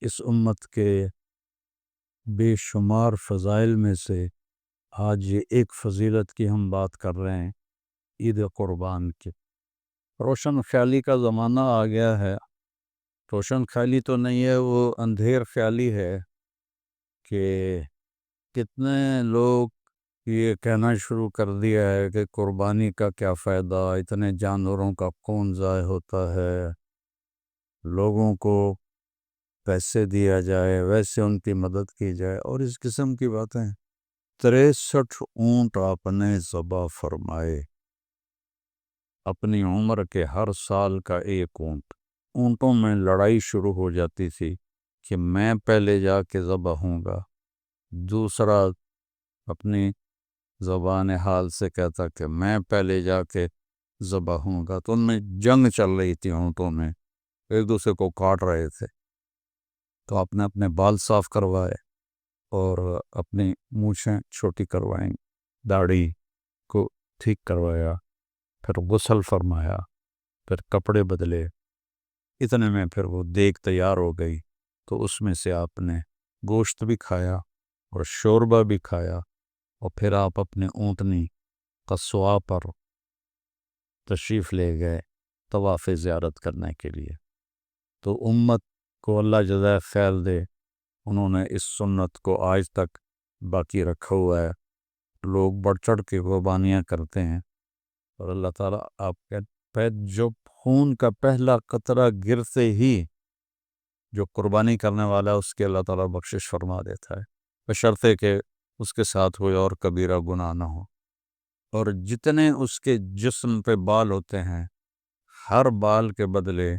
اس امت کے بے شمار فضائل میں سے آج یہ ایک فضیلت کی ہم بات کر رہے ہیں، عید قربان کی۔ روشن خیالی کا زمانہ آ گیا ہے۔ روشن خیالی تو نہیں ہے، وہ اندھیر خیالی ہے کہ کتنے لوگ یہ کہنا شروع کر دیا ہے کہ قربانی کا کیا فائدہ، اتنے جانوروں کا خون ضائع ہوتا ہے، لوگوں کو پیسے دیا جائے، ویسے ان کی مدد کی جائے، اور اس قسم کی باتیں۔ 63 اونٹ آپ نے ذبح فرمائے، اپنی عمر کے ہر سال کا ایک اونٹ۔ اونٹوں میں لڑائی شروع ہو جاتی تھی کہ میں پہلے جا کے ذبح ہوں گا، دوسرا اپنی زبان حال سے کہتا کہ میں پہلے جا کے ذبح ہوں گا، تو ان میں جنگ چل رہی تھی، اونٹوں میں ایک دوسرے کو کاٹ رہے تھے۔ تو آپ نے اپنے بال صاف کروائے اور اپنی مونچھیں چھوٹی کروائیں، داڑھی کو ٹھیک کروایا، پھر غسل فرمایا، پھر کپڑے بدلے۔ اتنے میں پھر وہ دیگ تیار ہو گئی، تو اس میں سے آپ نے گوشت بھی کھایا اور شوربہ بھی کھایا، اور پھر آپ اپنے اونٹنی قصواء پر تشریف لے گئے طواف زیارت کرنے کے لیے۔ تو امت کو اللہ جزائے خیر دے، انہوں نے اس سنت کو آج تک باقی رکھا ہوا ہے۔ لوگ بڑھ چڑھ کے قربانیاں کرتے ہیں، اور اللہ تعالیٰ آپ کے جو خون کا پہلا قطرہ گرتے ہی جو قربانی کرنے والا ہے اس کے اللہ تعالیٰ بخشش فرما دیتا ہے، بشرطے کہ اس کے ساتھ کوئی اور کبیرہ گناہ نہ ہو۔ اور جتنے اس کے جسم پہ بال ہوتے ہیں، ہر بال کے بدلے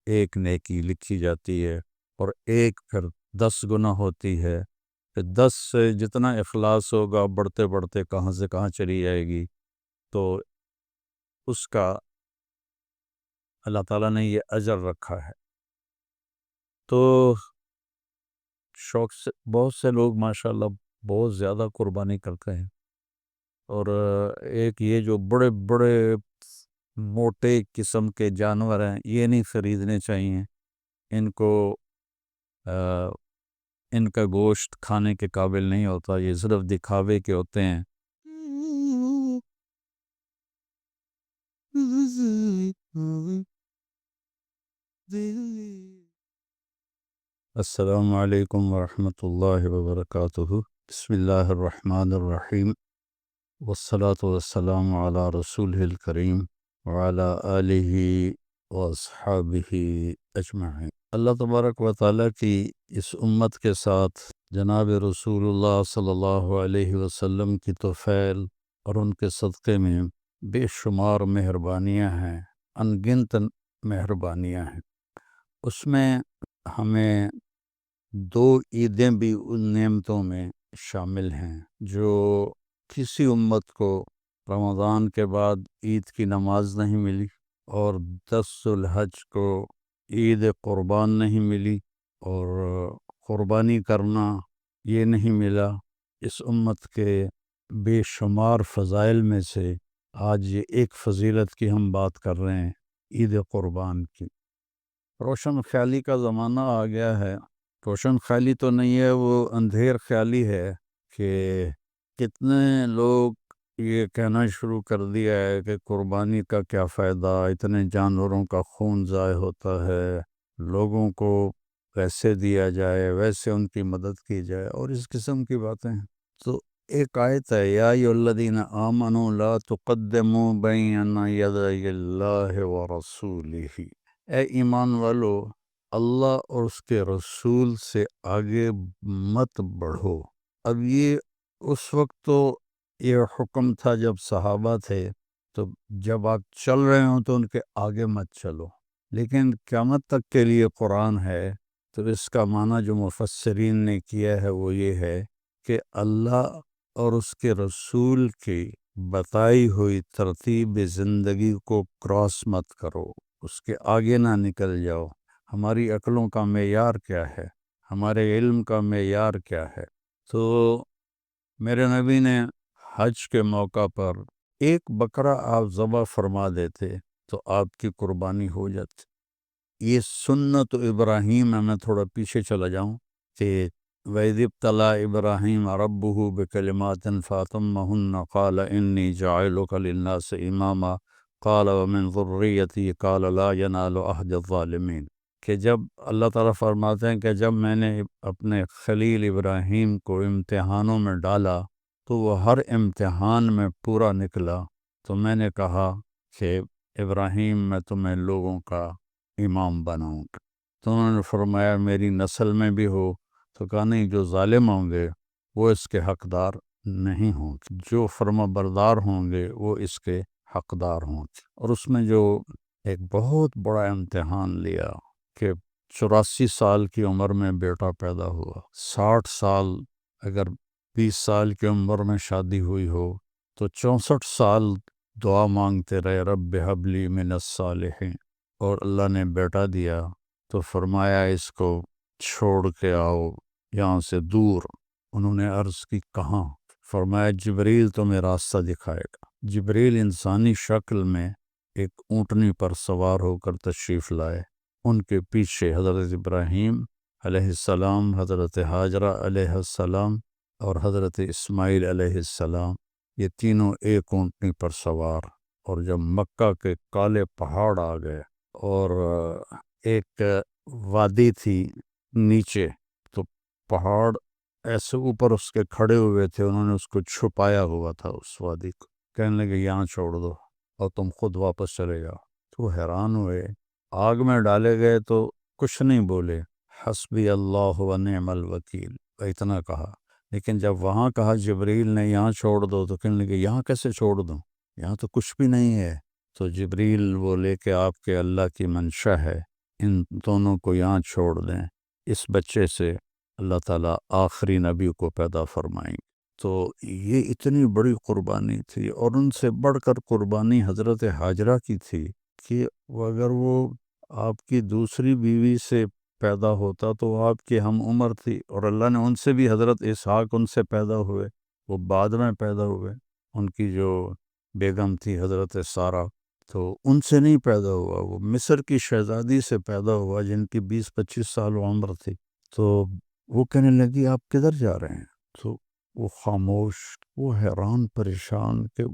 ایک نیکی لکھی جاتی ہے، اور ایک پھر 10 گنا ہوتی ہے، پھر 10 سے جتنا اخلاص ہوگا بڑھتے بڑھتے کہاں سے کہاں چلی جائے گی۔ تو اس کا اللہ تعالیٰ نے یہ اجر رکھا ہے۔ تو شوق سے بہت سے لوگ ماشاءاللہ بہت زیادہ قربانی کرتے ہیں، اور ایک یہ جو بڑے بڑے موٹے قسم کے جانور ہیں یہ نہیں خریدنے چاہیے، ان کو ان کا گوشت کھانے کے قابل نہیں ہوتا، یہ صرف دکھاوے کے ہوتے ہیں۔ السلام علیکم ورحمۃ اللہ وبرکاتہ۔ بسم اللہ الرحمن الرحیم، والصلاة والسلام علی رسول الکریم وعلی آلہ واصحابہ اجمعین۔ اللہ تبارک و تعالیٰ کی اس امت کے ساتھ جناب رسول اللہ صلی اللہ علیہ وسلم کی توفیل اور ان کے صدقے میں بے شمار مہربانیاں ہیں، ان گنت مہربانیاں ہیں۔ اس میں ہمیں 2 عیدیں بھی ان نعمتوں میں شامل ہیں جو کسی امت کو رمضان کے بعد عید کی نماز نہیں ملی، اور 10 ذوالحج کو عید قربان نہیں ملی، اور قربانی کرنا یہ نہیں ملا۔ اس امت کے بے شمار فضائل میں سے آج یہ ایک فضیلت کی ہم بات کر رہے ہیں، عید قربان کی۔ روشن خیالی کا زمانہ آ گیا ہے۔ روشن خیالی تو نہیں ہے، وہ اندھیر خیالی ہے کہ کتنے لوگ یہ کہنا شروع کر دیا ہے کہ قربانی کا کیا فائدہ، اتنے جانوروں کا خون ضائع ہوتا ہے، لوگوں کو پیسے دیا جائے، ویسے ان کی مدد کی جائے، اور اس قسم کی باتیں۔ تو ایک آیت ہے، یا ایھا الذین آمنوا لا تقدموا بین یدی اللہ ورسولہ، اے ایمان والو اللہ اور اس کے رسول سے آگے مت بڑھو۔ اب یہ اس وقت تو یہ حکم تھا جب صحابہ تھے، تو جب آپ چل رہے ہوں تو ان کے آگے مت چلو، لیکن قیامت تک کے لیے قرآن ہے، تو اس کا معنی جو مفسرین نے کیا ہے وہ یہ ہے کہ اللہ اور اس کے رسول کی بتائی ہوئی ترتیب زندگی کو کراس مت کرو، اس کے آگے نہ نکل جاؤ۔ ہماری عقلوں کا معیار کیا ہے، ہمارے علم کا معیار کیا ہے؟ تو میرے نبی نے حج کے موقع پر ایک بکرا آپ ذبح فرما دیتے تو آپ کی قربانی ہو جاتی۔ یہ سنت ابراہیم ہے، میں تھوڑا پیچھے چلا جاؤں کہ وَإِذِ ابْتَلَىٰ إِبْرَاهِيمَ رَبُّهُ بِكَلِمَاتٍ فَأَتَمَّهُنَّ قَالَ إِنِّي جَاعِلُكَ لِلنَّاسِ إِمَامًا قَالَ وَمِنْ ذُرِّيَّتِي قَالَ لَا يَنَالُ عَهْدِ الظَّالِمِينَ، کہ جب اللہ تعالیٰ فرماتے ہیں کہ جب میں نے اپنے خلیل ابراہیم کو امتحانوں میں ڈالا تو وہ ہر امتحان میں پورا نکلا، تو میں نے کہا کہ ابراہیم میں تمہیں لوگوں کا امام بناؤں گا۔ تو انہوں نے فرمایا میری نسل میں بھی ہو، تو کہا نہیں، جو ظالم ہوں گے وہ اس کے حقدار نہیں ہوں گے، جو فرما بردار ہوں گے وہ اس کے حقدار ہوں گے۔ اور اس میں جو ایک بہت بڑا امتحان لیا کہ 84 سال کی عمر میں بیٹا پیدا ہوا، 60 سال، اگر 20 سال کی عمر میں شادی ہوئی ہو تو 64 سال دعا مانگتے رہے رب ہب لی من الصالحین، اور اللہ نے بیٹا دیا تو فرمایا اس کو چھوڑ کے آؤ یہاں سے دور۔ انہوں نے عرض کی کہاں؟ فرمایا جبریل تمہیں راستہ دکھائے گا۔ جبریل انسانی شکل میں ایک اونٹنی پر سوار ہو کر تشریف لائے، ان کے پیچھے حضرت ابراہیم علیہ السلام، حضرت حاجرہ علیہ السلام اور حضرت اسماعیل علیہ السلام، یہ تینوں ایک اونٹنی پر سوار۔ اور جب مکہ کے کالے پہاڑ آ گئے اور ایک وادی تھی نیچے، تو پہاڑ ایسے اوپر اس کے کھڑے ہوئے تھے، انہوں نے اس کو چھپایا ہوا تھا اس وادی کو، کہنے لگے یہاں چھوڑ دو اور تم خود واپس چلے جاؤ۔ تو حیران ہوئے، آگ میں ڈالے گئے تو کچھ نہیں بولے، حسبی اللہ و نعم الوکیل اتنا کہا، لیکن جب وہاں کہا جبریل نے یہاں چھوڑ دو تو کہنے لگے یہاں کیسے چھوڑ دوں، یہاں تو کچھ بھی نہیں ہے۔ تو جبریل بولے کہ آپ کے اللہ کی منشا ہے، ان دونوں کو یہاں چھوڑ دیں، اس بچے سے اللہ تعالیٰ آخری نبی کو پیدا فرمائیں گے۔ تو یہ اتنی بڑی قربانی تھی، اور ان سے بڑھ کر قربانی حضرت حاجرہ کی تھی کہ اگر وہ آپ کی دوسری بیوی سے پیدا ہوتا تو وہ آپ کی ہم عمر تھی، اور اللہ نے ان سے بھی، حضرت اسحاق ان سے پیدا ہوئے، وہ بعد میں پیدا ہوئے، ان کی جو بیگم تھی حضرت سارہ، تو ان سے نہیں پیدا ہوا، وہ مصر کی شہزادی سے پیدا ہوا جن کی 20-25 سال عمر تھی۔ تو وہ کہنے لگی آپ کدھر جا رہے ہیں؟ تو وہ خاموش، وہ حیران پریشان کہ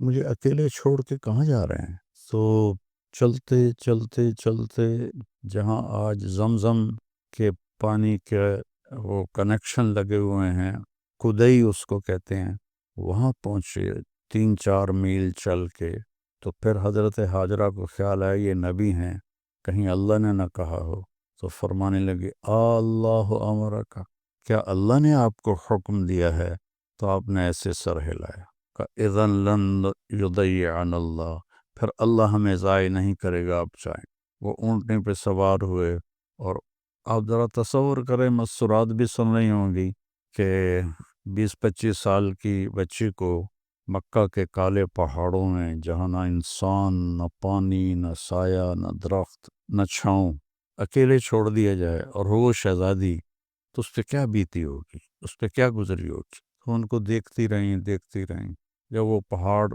مجھے اکیلے چھوڑ کے کہاں جا رہے ہیں؟ تو چلتے چلتے چلتے جہاں آج زمزم کے پانی کے وہ کنیکشن لگے ہوئے ہیں، کدئی اس کو کہتے ہیں، وہاں پہنچے 3-4 میل چل کے۔ تو پھر حضرت حاجرہ کو خیال آیا یہ نبی ہیں، کہیں اللہ نے نہ کہا ہو، تو فرمانے لگے اللہ امرک، کیا اللہ نے آپ کو حکم دیا ہے؟ تو آپ نے ایسے سر ہلایا کہ اذن لن یضیعن اللہ، پھر اللہ ہمیں ضائع نہیں کرے گا آپ چاہیں۔ وہ اونٹنے پہ سوار ہوئے، اور آپ ذرا تصور کریں، مسرات بھی سن رہی ہوں گی کہ 20-25 سال کی بچی کو مکہ کے کالے پہاڑوں میں، جہاں نہ انسان، نہ پانی، نہ سایہ، نہ درخت، نہ چھاؤں، اکیلے چھوڑ دیا جائے، اور وہ شہزادی، تو اس پہ کیا بیتی ہوگی، اس پہ کیا گزری ہوگی۔ تو ان کو دیکھتی رہیں دیکھتی رہیں، جب وہ پہاڑ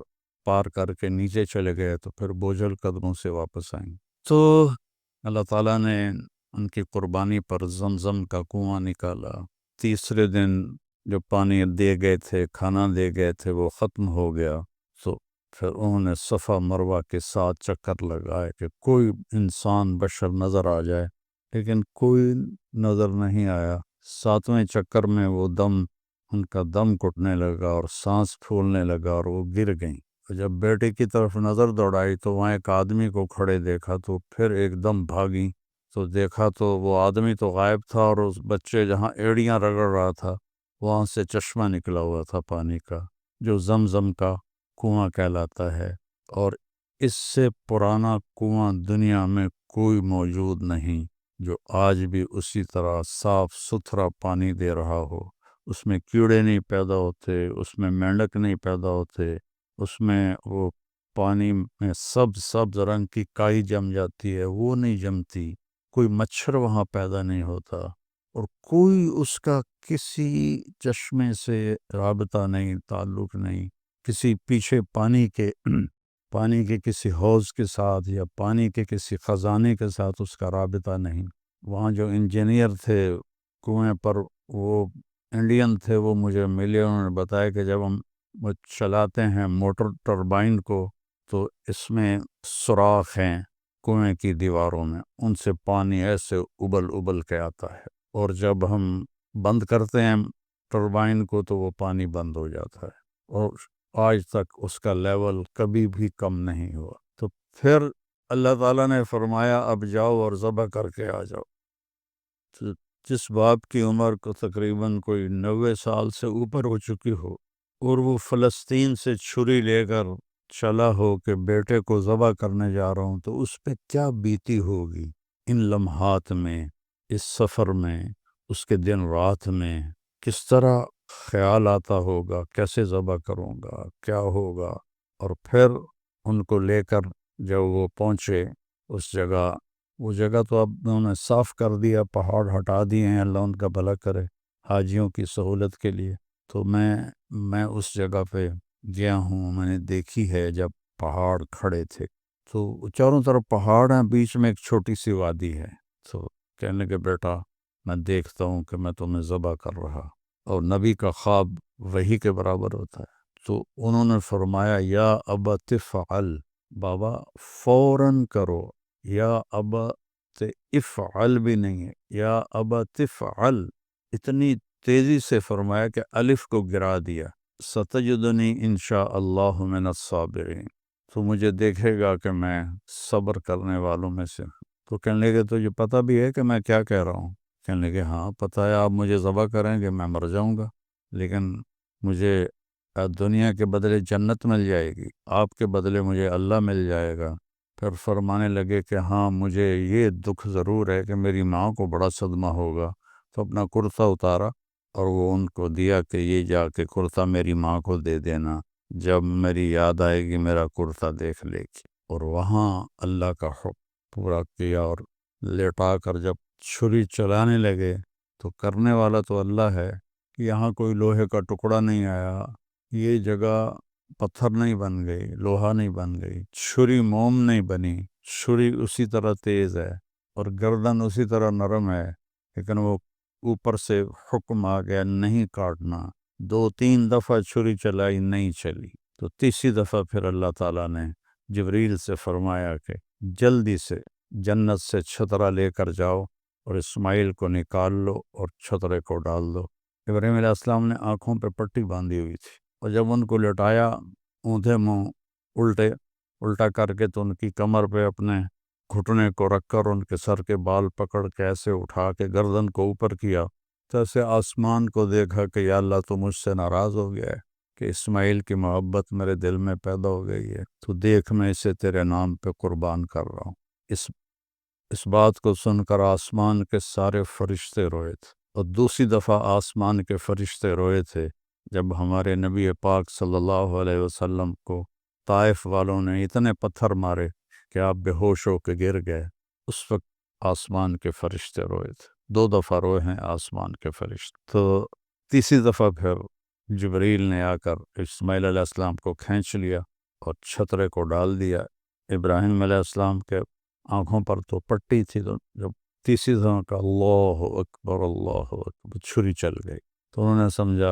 پار کر کے نیچے چلے گئے تو پھر بوجھل قدموں سے واپس آئیں۔ تو اللہ تعالیٰ نے ان کی قربانی پر زمزم کا کنواں نکالا۔ تیسرے دن جو پانی دے گئے تھے، کھانا دے گئے تھے، وہ ختم ہو گیا، تو پھر انہوں نے صفا مروہ کے 7 چکر لگائے کہ کوئی انسان بشر نظر آ جائے، لیکن کوئی نظر نہیں آیا۔ 7ویں چکر میں وہ ان کا دم گھٹنے لگا اور سانس پھولنے لگا اور وہ گر گئیں۔ جب بیٹے کی طرف نظر دوڑائی تو وہاں ایک آدمی کو کھڑے دیکھا، تو پھر ایک دم بھاگی، تو دیکھا تو وہ آدمی تو غائب تھا، اور اس بچے جہاں ایڑیاں رگڑ رہا تھا وہاں سے چشمہ نکلا ہوا تھا پانی کا، جو زمزم کا کنواں کہلاتا ہے۔ اور اس سے پرانا کنواں دنیا میں کوئی موجود نہیں جو آج بھی اسی طرح صاف ستھرا پانی دے رہا ہو۔ اس میں کیڑے نہیں پیدا ہوتے، اس میں مینڈک نہیں پیدا ہوتے، اس میں وہ پانی میں سبز رنگ کی کائی جم جاتی ہے، وہ نہیں جمتی، کوئی مچھر وہاں پیدا نہیں ہوتا، اور کوئی اس کا کسی چشمے سے رابطہ نہیں، تعلق نہیں، کسی پیچھے پانی کے کسی حوض کے ساتھ یا پانی کے کسی خزانے کے ساتھ اس کا رابطہ نہیں۔ وہاں جو انجینئر تھے کنویں پر، وہ انڈین تھے، وہ مجھے ملے، انہوں نے بتایا کہ جب ہم چلاتے ہیں موٹر ٹربائن کو تو اس میں سوراخ ہیں کنویں کی دیواروں میں، ان سے پانی ایسے ابل ابل کے آتا ہے، اور جب ہم بند کرتے ہیں ٹربائن کو تو وہ پانی بند ہو جاتا ہے، اور آج تک اس کا لیول کبھی بھی کم نہیں ہوا۔ تو پھر اللہ تعالیٰ نے فرمایا اب جاؤ اور ذبح کر کے آ جاؤ۔ تو جس باپ کی عمر کو تقریباً کوئی 90 سال سے اوپر ہو چکی ہو، اور وہ فلسطین سے چھری لے کر چلا ہو کہ بیٹے کو ذبح کرنے جا رہا ہوں، تو اس پہ کیا بیتی ہوگی ان لمحات میں، اس سفر میں، اس کے دن رات میں، کس طرح خیال آتا ہوگا کیسے ذبح کروں گا، کیا ہوگا۔ اور پھر ان کو لے کر جب وہ پہنچے اس جگہ، وہ جگہ تو اب انہوں نے صاف کر دیا، پہاڑ ہٹا دیے ہیں، اللہ ان کا بھلا کرے، حاجیوں کی سہولت کے لیے۔ تو میں اس جگہ پہ گیا ہوں، میں نے دیکھی ہے جب پہاڑ کھڑے تھے، تو چاروں طرف پہاڑ ہیں، بیچ میں ایک چھوٹی سی وادی ہے۔ تو کہنے لگے بیٹا میں دیکھتا ہوں کہ میں تمہیں ذبح کر رہا، اور نبی کا خواب وحی کے برابر ہوتا ہے۔ تو انہوں نے فرمایا یا ابا تفعل، بابا فوراً کرو، یا ابا افعل بھی نہیں ہے، یا ابا تفعل، اتنی تیزی سے فرمایا کہ الف کو گرا دیا، ستجدنی انشاء اللہ من الصابرین، تو مجھے دیکھے گا کہ میں صبر کرنے والوں میں سے ہوں۔ تو کہنے لگے تو یہ پتہ بھی ہے کہ میں کیا کہہ رہا ہوں؟ کہنے لگے ہاں پتہ ہے، آپ مجھے ذبح کریں گے میں مر جاؤں گا، لیکن مجھے دنیا کے بدلے جنت مل جائے گی، آپ کے بدلے مجھے اللہ مل جائے گا۔ پھر فرمانے لگے کہ ہاں مجھے یہ دکھ ضرور ہے کہ میری ماں کو بڑا صدمہ ہوگا۔ تو اپنا کرتا اتارا اور وہ ان کو دیا کہ یہ جا کے کرتا میری ماں کو دے دینا، جب میری یاد آئے گی میرا کرتا دیکھ لے گی۔ اور وہاں اللہ کا حکم پورا کیا، اور لیٹا کر جب چھری چلانے لگے تو کرنے والا تو اللہ ہے، کہ یہاں کوئی لوہے کا ٹکڑا نہیں آیا، یہ جگہ پتھر نہیں بن گئی، لوہا نہیں بن گئی، چھری موم نہیں بنی، چھری اسی طرح تیز ہے اور گردن اسی طرح نرم ہے، لیکن وہ اوپر سے حکم آ گیا نہیں کاٹنا۔ 2-3 دفعہ چھری چلائی نہیں چلی، تو تیسری دفعہ پھر اللہ تعالیٰ نے جبریل سے فرمایا کہ جلدی سے جنت سے چھترا لے کر جاؤ اور اسماعیل کو نکال لو اور چھترے کو ڈال دو۔ ابراہیم علیہ السلام نے آنکھوں پہ پٹی باندھی ہوئی تھی، اور جب ان کو لٹایا اونھے منہ الٹا کر کے، تو ان کی کمر پہ اپنے گھٹنے کو رکھ کر ان کے سر کے بال پکڑ کے ایسے اٹھا کے گردن کو اوپر کیا، تو ایسے آسمان کو دیکھا کہ یا اللہ تو مجھ سے ناراض ہو گیا ہے کہ اسماعیل کی محبت میرے دل میں پیدا ہو گئی ہے، تو دیکھ میں اسے تیرے نام پہ قربان کر رہا ہوں۔ اس بات کو سن کر آسمان کے سارے فرشتے روئے تھے، اور دوسری دفعہ آسمان کے فرشتے روئے تھے جب ہمارے نبی پاک صلی اللہ علیہ وسلم کو طائف والوں نے اتنے پتھر مارے کہ آپ بے ہوش ہو کے گر گئے، اس وقت آسمان کے فرشتے روئے تھے۔ 2 دفعہ روئے ہیں آسمان کے فرشتے۔ تو تیسری دفعہ پھر جبریل نے آ کر اسماعیل علیہ السلام کو کھینچ لیا اور چھترے کو ڈال دیا۔ ابراہیم علیہ السلام کے آنکھوں پر تو پٹی تھی، تو جب تیسری دفعہ کا اللہ اکبر اللہ اکبر، چھری چل گئی، تو انہوں نے سمجھا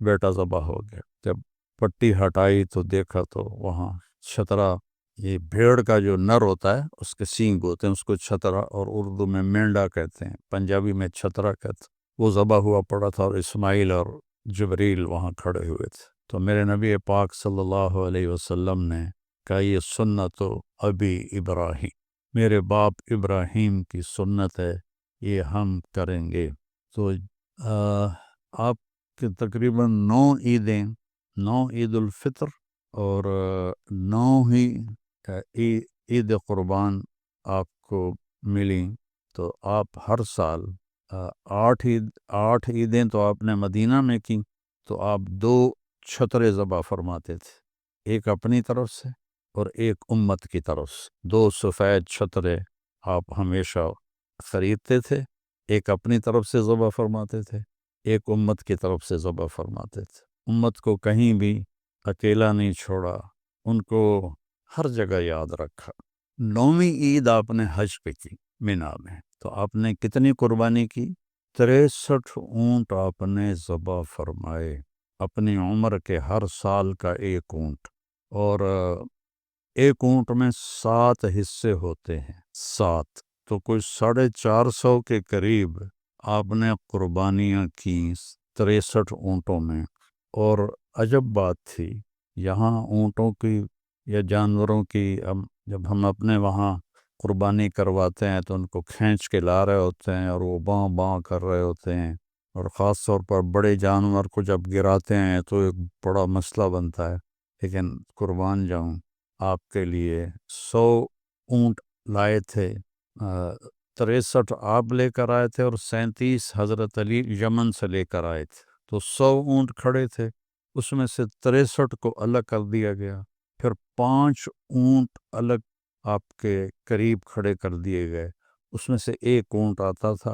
بیٹا ذبح ہو گیا۔ جب پٹی ہٹائی تو دیکھا تو وہاں چھترا، یہ بھیڑ کا جو نر ہوتا ہے اس کے سینگ ہوتے ہیں، اس کو چھترا، اور اردو میں مینڈا کہتے ہیں، پنجابی میں چھترا کہتے ہیں، وہ ذبح ہوا پڑا تھا، اور اسماعیل اور جبریل وہاں کھڑے ہوئے تھے۔ تو میرے نبی پاک صلی اللہ علیہ وسلم نے کہا یہ سنت و ابی ابراہیم، میرے باپ ابراہیم کی سنت ہے، یہ ہم کریں گے۔ تو آپ کے تقریباً 9 عیدیں، 9 عید الفطر اور 9 ہی عید قربان آپ کو ملیں۔ تو آپ ہر سال 8 عیدیں تو آپ نے مدینہ میں کی، تو آپ 2 چھترے ذبح فرماتے تھے، ایک اپنی طرف سے اور ایک امت کی طرف سے۔ 2 سفید چھترے آپ ہمیشہ خریدتے تھے، ایک اپنی طرف سے ذبح فرماتے تھے، ایک امت کی طرف سے ذبح فرماتے تھے۔ امت کو کہیں بھی اکیلا نہیں چھوڑا، ان کو ہر جگہ یاد رکھا۔ 9ویں عید آپ نے حج پہ کی مینا میں، تو آپ نے کتنی قربانی کی؟ 63 اونٹ آپ نے ذبح فرمائے، اپنی عمر کے ہر سال کا ایک اونٹ، اور ایک اونٹ میں 7 حصے ہوتے ہیں، 7، تو کوئی 450 کے قریب آپ نے قربانیاں کیں 63 اونٹوں میں۔ اور عجب بات تھی، یہاں اونٹوں کی یا جانوروں کی جب ہم اپنے وہاں قربانی کرواتے ہیں تو ان کو کھینچ کے لا رہے ہوتے ہیں اور وہ باں باں کر رہے ہوتے ہیں، اور خاص طور پر بڑے جانور کو جب گراتے ہیں تو ایک بڑا مسئلہ بنتا ہے۔ لیکن قربان جاؤں، آپ کے لیے 100 اونٹ لائے تھے، 63 آپ لے کر آئے تھے اور 37 حضرت علی یمن سے لے کر آئے تھے، تو 100 اونٹ کھڑے تھے، اس میں سے 63 کو الگ کر دیا گیا، پھر 5 اونٹ الگ آپ کے قریب کھڑے کر دیے گئے، اس میں سے ایک اونٹ آتا تھا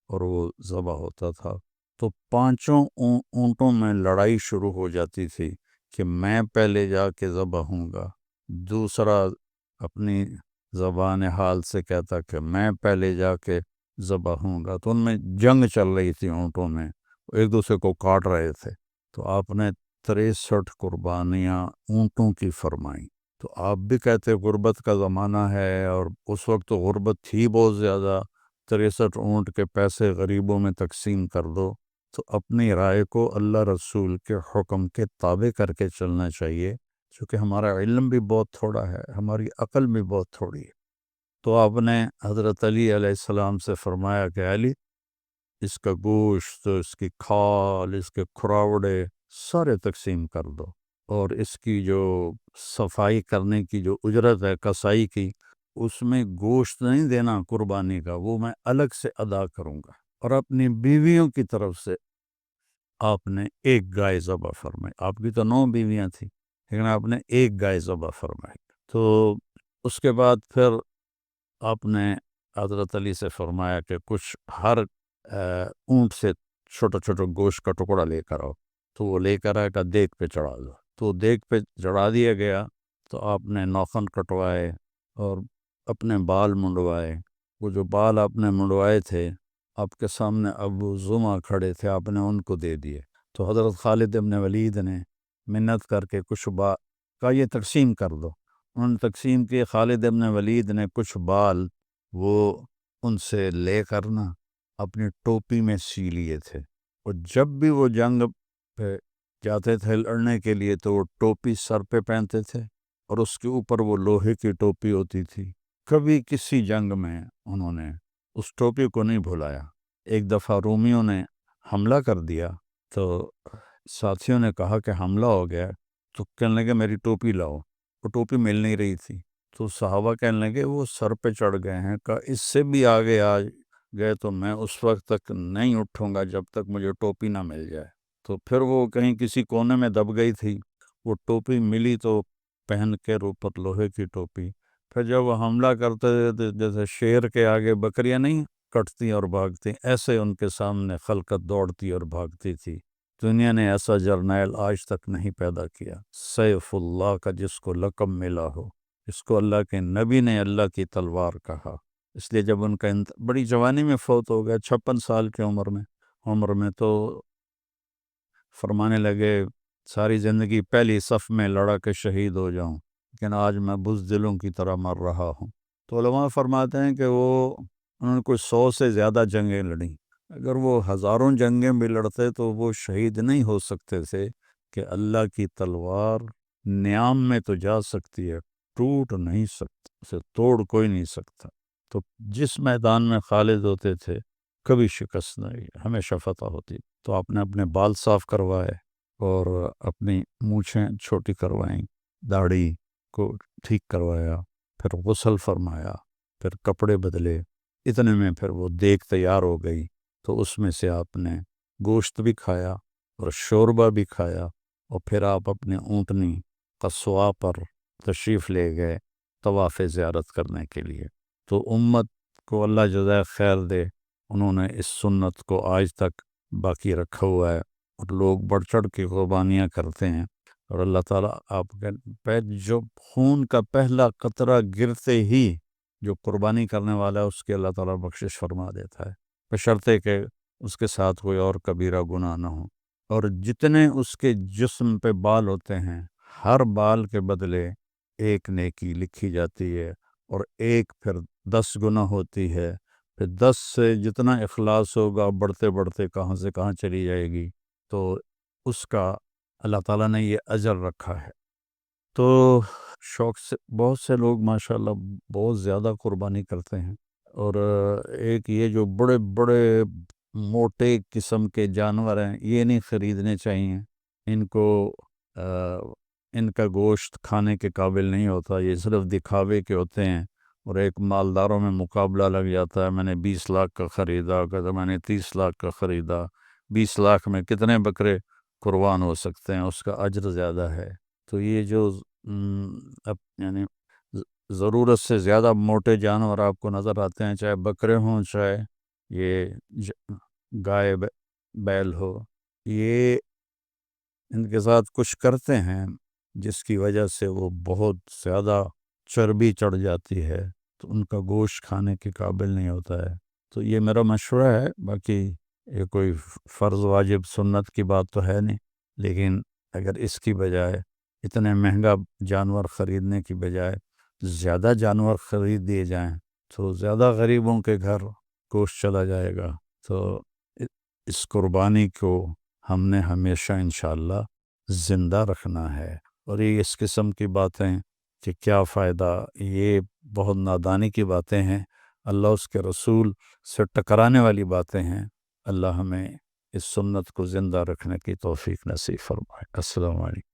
اور وہ ذبح ہوتا تھا۔ تو 5 اونٹوں میں لڑائی شروع ہو جاتی تھی کہ میں پہلے جا کے ذبح ہوں گا، دوسرا اپنی زبان حال سے کہتا کہ میں پہلے جا کے ذبح ہوں گا، تو ان میں جنگ چل رہی تھی، اونٹوں میں ایک دوسرے کو کاٹ رہے تھے۔ تو آپ نے 63 قربانیاں اونٹوں کی فرمائیں۔ تو آپ بھی کہتے غربت کا زمانہ ہے، اور اس وقت تو غربت تھی بہت زیادہ، 63 اونٹ کے پیسے غریبوں میں تقسیم کر دو، تو اپنی رائے کو اللہ رسول کے حکم کے تابع کر کے چلنا چاہیے، چونکہ ہمارا علم بھی بہت تھوڑا ہے، ہماری عقل بھی بہت تھوڑی ہے۔ تو آپ نے حضرت علی علیہ السلام سے فرمایا کہ علی، اس کا گوشت، اس کی کھال، اس کے کھراوڑے سارے تقسیم کر دو، اور اس کی جو صفائی کرنے کی جو اجرت ہے کسائی کی، اس میں گوشت نہیں دینا قربانی کا، وہ میں الگ سے ادا کروں گا، اور اپنی بیویوں کی طرف سے آپ نے ایک گائے ذبح فرمائی۔ آپ کی تو 9 بیویاں تھیں، لیکن آپ نے ایک گائے ذبح فرمائی۔ تو اس کے بعد پھر آپ نے حضرت علی سے فرمایا کہ کچھ ہر اونٹ سے چھوٹا چھوٹا گوشت کا ٹکڑا لے کر آؤ، تو وہ لے کر آئے کہ دیگ پہ چڑھا دو، تو دیگ پہ چڑھا دیا گیا۔ تو آپ نے ناخن کٹوائے اور اپنے بال منڈوائے، وہ جو بال آپ نے منڈوائے تھے، آپ کے سامنے ابو زمع کھڑے تھے، آپ نے ان کو دے دیے۔ تو حضرت خالد ابن ولید نے منت کر کے کچھ کہا یہ تقسیم کر دو، انہوں نے تقسیم کیے۔ خالد ابن ولید نے کچھ بال وہ ان سے لے کر نا اپنی ٹوپی میں سی لیے تھے، اور جب بھی وہ جنگ پہ جاتے تھے لڑنے کے لیے تو وہ ٹوپی سر پہ پہنتے تھے، اور اس کے اوپر وہ لوہے کی ٹوپی ہوتی تھی۔ کبھی کسی جنگ میں انہوں نے اس ٹوپی کو نہیں بھلایا۔ ایک دفعہ رومیوں نے حملہ کر دیا، تو ساتھیوں نے کہا کہ حملہ ہو گیا، تو کہنے لگے میری ٹوپی لاؤ، وہ ٹوپی مل نہیں رہی تھی، تو صحابہ کہنے لگے وہ سر پہ چڑھ گئے ہیں، کہ اس سے بھی آگے آ گئے تو میں اس وقت تک نہیں اٹھوں گا جب تک مجھے ٹوپی نہ مل جائے۔ تو پھر وہ کہیں کسی کونے میں دب گئی تھی، وہ ٹوپی ملی تو پہن کے اوپر لوہے کی ٹوپی، پھر جب وہ حملہ کرتے تھے جیسے شیر کے آگے بکریاں نہیں کٹتی اور بھاگتی، ایسے ان کے سامنے خلقت دوڑتی اور بھاگتی تھی۔ دنیا نے ایسا جرنیل آج تک نہیں پیدا کیا، سیف اللہ کا جس کو لقب ملا ہو، اس کو اللہ کے نبی نے اللہ کی تلوار کہا۔ اس لیے جب ان کا بڑی جوانی میں فوت ہو گیا، 56 سال کی عمر میں، تو فرمانے لگے ساری زندگی پہلی صف میں لڑا کے شہید ہو جاؤں، لیکن آج میں بزدلوں کی طرح مر رہا ہوں۔ تو علماء فرماتے ہیں کہ انہوں نے کوئی 100 سے زیادہ جنگیں لڑیں، اگر وہ ہزاروں جنگیں بھی لڑتے تو وہ شہید نہیں ہو سکتے تھے، کہ اللہ کی تلوار نیام میں تو جا سکتی ہے، ٹوٹ نہیں سکتی، اسے توڑ کوئی نہیں سکتا۔ تو جس میدان میں خالد ہوتے تھے کبھی شکست نہیں، ہمیشہ فتح ہوتی۔ تو آپ نے اپنے بال صاف کروائے اور اپنی مونچھیں چھوٹی کروائیں، داڑھی کو ٹھیک کروایا، پھر غسل فرمایا، پھر کپڑے بدلے، اتنے میں پھر وہ دیگ تیار ہو گئی۔ تو اس میں سے آپ نے گوشت بھی کھایا اور شوربہ بھی کھایا، اور پھر آپ اپنے اونٹنی قصواء پر تشریف لے گئے طواف زیارت کرنے کے لیے۔ تو امت کو اللہ جزائے خیر دے، انہوں نے اس سنت کو آج تک باقی رکھا ہوا ہے، اور لوگ بڑھ چڑھ کے قربانیاں کرتے ہیں۔ اور اللہ تعالیٰ آپ کے جو خون کا پہلا قطرہ گرتے ہی جو قربانی کرنے والا ہے اس کے اللہ تعالیٰ بخشش فرما دیتا ہے، بشرطے کہ اس کے ساتھ کوئی اور کبیرہ گناہ نہ ہو۔ اور جتنے اس کے جسم پہ بال ہوتے ہیں، ہر بال کے بدلے ایک نیکی لکھی جاتی ہے، اور ایک پھر 10 گنا ہوتی ہے، پھر 10 سے جتنا اخلاص ہوگا بڑھتے بڑھتے کہاں سے کہاں چلی جائے گی۔ تو اس کا اللہ تعالیٰ نے یہ اجر رکھا ہے۔ تو شوق سے بہت سے لوگ ماشاءاللہ بہت زیادہ قربانی کرتے ہیں، اور ایک یہ جو بڑے بڑے موٹے قسم کے جانور ہیں یہ نہیں خریدنے چاہیے، ان کو ان کا گوشت کھانے کے قابل نہیں ہوتا، یہ صرف دکھاوے کے ہوتے ہیں، اور ایک مالداروں میں مقابلہ لگ جاتا ہے، میں نے 20 لاکھ کا خریدا، کہتا میں نے 30 لاکھ کا خریدا، 20 لاکھ میں کتنے بکرے قربان ہو سکتے ہیں، اس کا اجر زیادہ ہے۔ تو یہ جو یعنی ضرورت سے زیادہ موٹے جانور آپ کو نظر آتے ہیں، چاہے بکرے ہوں چاہے یہ گائے بیل ہو، یہ ان کے ساتھ کچھ کرتے ہیں جس کی وجہ سے وہ بہت زیادہ چربی چڑھ جاتی ہے، تو ان کا گوشت کھانے کے قابل نہیں ہوتا ہے۔ تو یہ میرا مشورہ ہے، باقی یہ کوئی فرض واجب سنت کی بات تو ہے نہیں، لیکن اگر اس کی بجائے اتنے مہنگا جانور خریدنے کی بجائے زیادہ جانور خرید دیے جائیں تو زیادہ غریبوں کے گھر گوشت چلا جائے گا۔ تو اس قربانی کو ہم نے ہمیشہ انشاءاللہ زندہ رکھنا ہے، اور یہ اس قسم کی باتیں کہ کیا فائدہ، یہ بہت نادانی کی باتیں ہیں، اللہ اس کے رسول سے ٹکرانے والی باتیں ہیں۔ اللہ ہمیں اس سنت کو زندہ رکھنے کی توفیق نصیب فرمائے۔ السلام علیکم۔